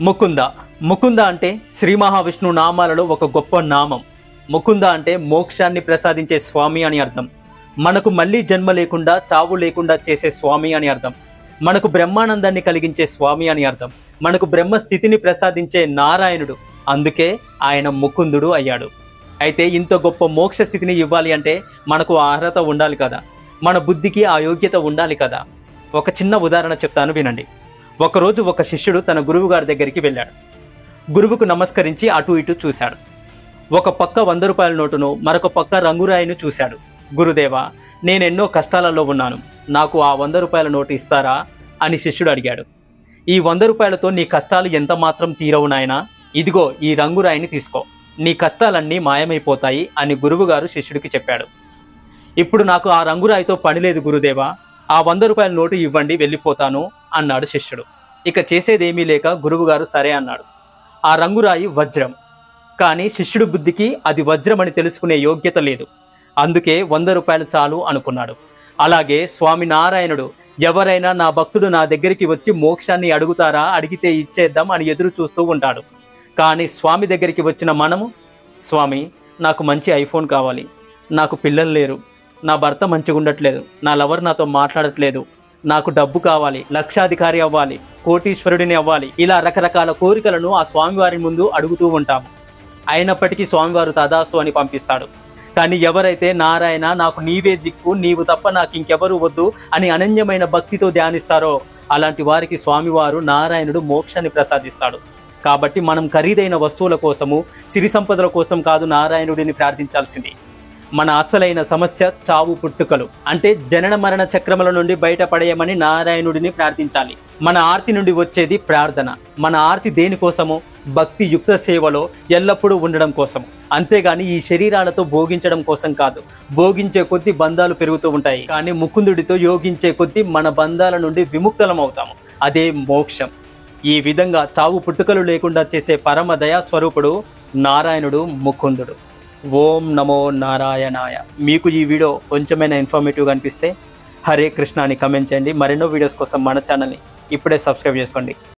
ముకుంద. ముకుంద అంటే శ్రీ మహావిష్ణు నామాలలో ఒక గొప్ప నామం. ముకుంద అంటే మోక్షాన్ని ప్రసాదించే స్వామి అని అర్థం. మనకు మళ్ళీ జన్మ లేకుండా చావు లేకుండా చేసే స్వామి అని అర్థం. మనకు బ్రహ్మానందాన్ని కలిగించే స్వామి అని అర్థం. మనకు బ్రహ్మస్థితిని ప్రసాదించే నారాయణుడు. అందుకే ఆయన ముకుందుడు అయ్యాడు. అయితే ఇంత గొప్ప మోక్ష స్థితిని ఇవ్వాలి అంటే మనకు ఆ అర్హత ఉండాలి కదా, మన బుద్ధికి ఆ యోగ్యత ఉండాలి కదా. ఒక చిన్న ఉదాహరణ చెప్తాను వినండి. ఒకరోజు ఒక శిష్యుడు తన గురువు గారి దగ్గరికి వెళ్ళాడు. గురువుకు నమస్కరించి అటు ఇటు చూశాడు. ఒక పక్క 100 రూపాయల నోటును, మరొక పక్క రంగురాయిని చూశాడు. గురుదేవా, నేనెన్నో కష్టాలలో ఉన్నాను, నాకు ఆ 100 రూపాయల నోటు ఇస్తారా అని శిష్యుడు అడిగాడు. ఈ 100 రూపాయలతో నీ కష్టాలు ఎంత మాత్రం తీరవు నాయనా, ఇదిగో ఈ రంగురాయిని తీసుకో, నీ కష్టాలన్నీ మాయమైపోతాయి అని గురువుగారు శిష్యుడికి చెప్పాడు. ఇప్పుడు నాకు ఆ రంగురాయితో పని లేదు గురుదేవా, ఆ 100 రూపాయల నోటు ఇవ్వండి, వెళ్ళిపోతాను అన్నాడు శిష్యుడు. ఇక చేసేదేమీ లేక గురువుగారు సరే అన్నాడు. ఆ రంగురాయి వజ్రం, కానీ శిష్యుడి బుద్ధికి అది వజ్రం అని తెలుసుకునే యోగ్యత లేదు. అందుకే 100 రూపాయలు చాలు అనుకున్నాడు. అలాగే స్వామి నారాయణుడు ఎవరైనా నా భక్తుడు నా దగ్గరికి వచ్చి మోక్షాన్ని అడుగుతారా, అడిగితే ఇచ్చేద్దాం అని ఎదురు చూస్తూ ఉంటాడు. కానీ స్వామి దగ్గరికి వచ్చిన మనము, స్వామి నాకు మంచి ఐఫోన్ కావాలి, నాకు పిల్లలు లేరు, నా భర్త మంచిగా ఉండట్లేదు, నా లవర్ నాతో మాట్లాడట్లేదు, నాకు డబ్బు కావాలి, లక్షాధికారి అవ్వాలి, కోటీశ్వరుడిని అవ్వాలి, ఇలా రకరకాల కోరికలను ఆ స్వామివారి ముందు అడుగుతూ ఉంటాము. అయినప్పటికీ స్వామివారు తదాస్తు అని పంపిస్తాడు. కానీ ఎవరైతే నారాయణ నాకు నీవే దిక్కు, నీవు తప్ప నాకు ఇంకెవరు వద్దు అని అనన్యమైన భక్తితో ధ్యానిస్తారో అలాంటి వారికి స్వామివారు నారాయణుడు మోక్షాన్ని ప్రసాదిస్తాడు. కాబట్టి మనం ఖరీదైన వస్తువుల కోసము, సిరి సంపదల కోసం కాదు నారాయణుడిని ప్రార్థించాల్సింది. మన అసలైన సమస్య చావు పుట్టుకలు, అంటే జనన మరణ చక్రముల నుండి బయటపడేయమని నారాయణుడిని ప్రార్థించాలి. మన ఆర్తి నుండి వచ్చేది ప్రార్థన. మన ఆర్తి దేనికోసము? భక్తి యుక్త సేవలో ఎల్లప్పుడూ ఉండడం కోసం, అంతేగాని ఈ శరీరాలతో భోగించడం కోసం కాదు. భోగించే కొద్దీ బంధాలు పెరుగుతూ ఉంటాయి, కానీ ముకుందుడితో యోగించే కొద్దీ మన బంధాల నుండి విముక్తులం అవుతాము. అదే మోక్షం. ఈ విధంగా చావు పుట్టుకలు లేకుండా చేసే పరమ దయా స్వరూపుడు నారాయణుడు ముకుందుడు. ఓం నమో నారాయణాయ. మీకు ఈ వీడియో కొంచెమైనా ఇన్ఫర్మేటివ్గా అనిపిస్తే హరే కృష్ణ అని కమెంట్ చేయండి. మరెన్నో వీడియోస్ కోసం మన ఛానల్ని ఇప్పుడే సబ్స్క్రైబ్ చేసుకోండి.